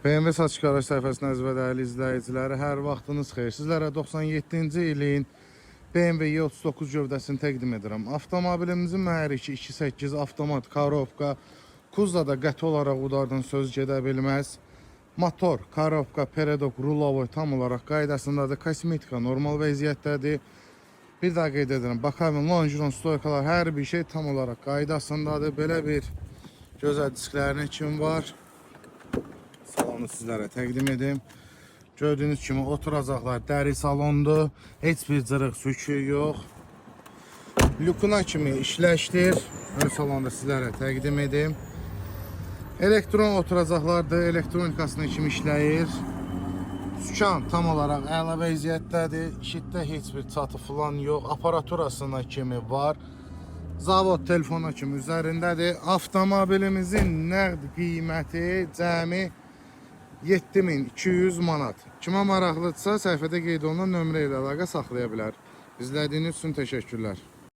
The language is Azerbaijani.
BMW Satış Qaraj səhifəsinin əziz və dəyərli izləyiciləri, hər vaxtınız xeyir. Sizlərə 97-ci ilin BMW E39 gövdəsini təqdim edirəm. Avtomobilimizin mühərriki 2.8 avtomat korobka, Kuzada qəti olaraq udardan söz gedə bilməz. Motor, korobka, peredok, rulovoy tam olaraq qaydasındadır. Kosmetika normal vəziyyətdədir. Bir daha qeyd edirəm, bakalım, longeron, stoykalar, hər bir şey tam olaraq qaydasındadır. Belə bir gözəl disklərin kim var. Salonu sizlərə təqdim edim. Gördüyünüz kimi oturacaqlar dəri salondur. Heç bir cırıq söküyü yox. Lükuna kimi işləşdir. Ön salonda sizlərə təqdim edim. Elektron oturacaqlardır. Elektronikasına kimi işləyir. Sükan tam olaraq əla vəziyyətdədir. İşitdə heç bir çatı falan yox. Aparaturasına kimi var. Zavod telefona kimi üzərindədir. Avtomobilimizin nəqd qiyməti cəmi 7200 manat. Kimə maraqlıdırsa səhifədə qeyd olunan nömrə ilə əlaqə saxlaya bilər. İzlədiyiniz üçün təşəkkürlər.